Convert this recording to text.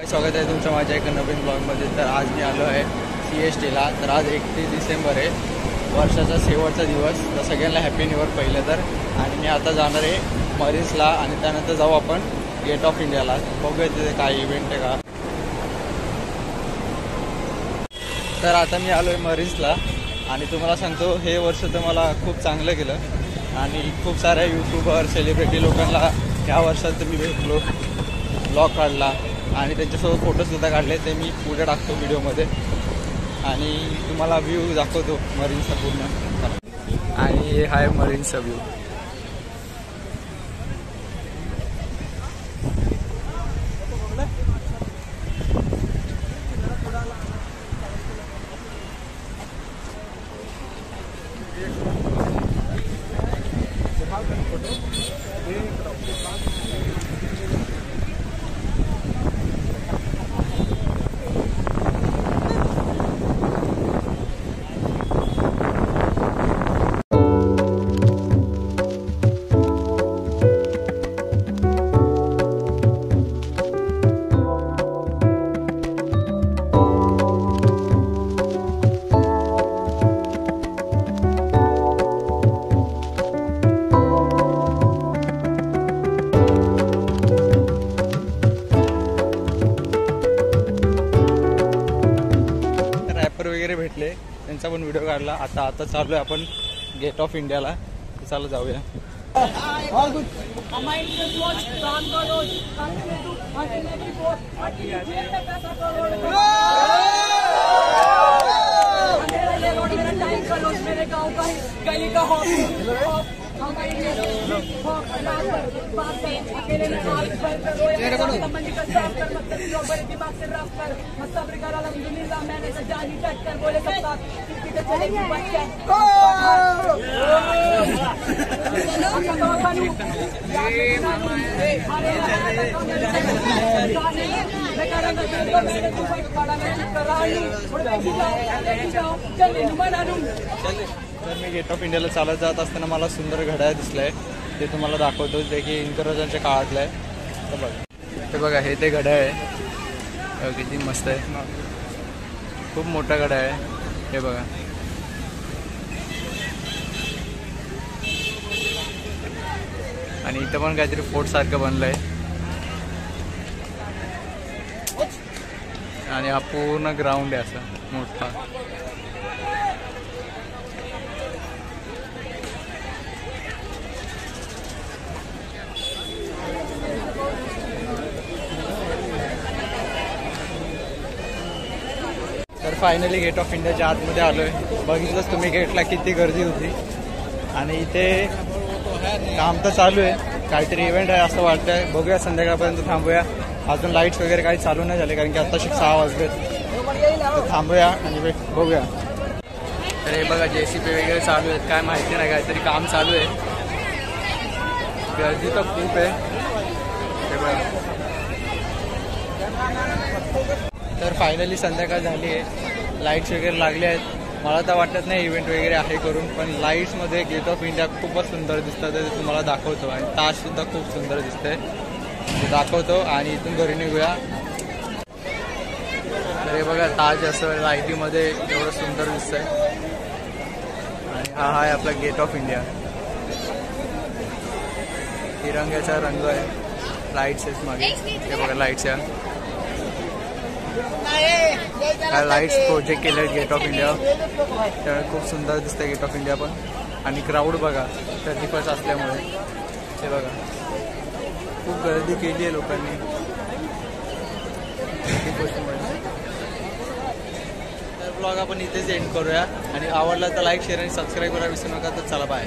स्वागत आहे तुमचं माझ्या एका नवीन ब्लॉगमध्ये। तर आज मी आलो आहे CSTला। तर आज 31 डिसेंबर आहे, वर्षाचा शेवटचा दिवस। तर सगळ्यांना हॅपी न्यू इयर पहिलं तर। आणि मी आता जाणार आहे मरीन्सला आणि त्यानंतर जाऊ आपण गेट ऑफ इंडियाला। बघूया तिथे काय इव्हेंट आहे का। तर आता मी आलो आहे मरीन्सला आणि तुम्हाला सांगतो हे वर्ष तर मला खूप चांगलं गेलं आणि खूप साऱ्या यूट्यूबर सेलिब्रिटी लोकांना या वर्षात मी भेटलो, ब्लॉग काढला आणि त्यांच्यासोबत फोटोसुद्धा काढले। ते मी पुढे टाकतो व्हिडिओमध्ये आणि तुम्हाला व्ह्यू दाखवतो मरीन्सचा पूर्ण। आणि हे आहे मरीन्सचा व्ह्यू। वगैरे भेटले, त्यांचा पण व्हिडिओ काढला। आता चालू आहे आपण गेट ऑफ इंडियाला। चला जाऊया। तर मी गेट ऑफ इंडियाला चालत जात असताना मला सुंदर घड्याळ दिसलंय, ते तुम्हाला दाखवतो। जे की इंग्रजांच्या काळातलं आहे। तर बघा, ते बघा, हे ते घड्याळ आहे, किती मस्त आहे, खूप मोठा घड्याळ आहे। हे बघा, आणि इथं पण काहीतरी फोर्ट सारखं बनलंय आणि हा पूर्ण ग्राउंड आहे असा मोठा। तर फायनली गेट ऑफ इंडियाच्या आतमध्ये आलोय। बघितलंच तुम्ही गेटला किती गर्दी होती आणि इथे काम तर चालू आहे, काहीतरी इव्हेंट आहे असं वाटतंय। बघूया, संध्याकाळपर्यंत थांबूया। अजून लाईट्स वगैरे काही चालू नाही झाले कारण की आत्ताशी 6 वाजलेत। तर थांबूया आणि बघूया। तर हे बघा, JCB वगैरे चालू आहेत, काय माहिती नाही, काहीतरी काम चालू आहे। गर्दी तर खूप आहे। हे बघा, तर फायनली संध्याकाळ झाली आहे, लाईट्स वगैरे लागले आहेत। मला तर वाटत नाही इव्हेंट वगैरे आहे करून, पण लाईट्समध्ये गेट ऑफ इंडिया खूपच सुंदर दिसतं, ते तुम्हाला दाखवतो। आणि ताजसुद्धा खूप सुंदर दिसतंय, ते दाखवतो आणि इथून घरी निघूया। तर हे बघा, ताज असं लाईटीमध्ये एवढं सुंदर दिसतंय। आणि हा आहे आपला गेट ऑफ इंडिया, तिरंग्याचा रंग आहे, लाईट्स आहेत मागे। हे बघा, लाईट्स आहे, लाईट्स प्रोजेक्ट केले आहेत गेट ऑफ इंडिया, त्यामुळे खूप सुंदर दिसतंय गेट ऑफ इंडिया पण। आणि क्राऊड बघा, 31 असल्यामुळे हे बघा, खूप गर्दी केली आहे लोकांनी। तर ब्लॉग आपण इथेच एंड करूया आणि आवडला तर लाईक, शेअर आणि सबस्क्राईब करा विसरू नका। तर चला, बाय।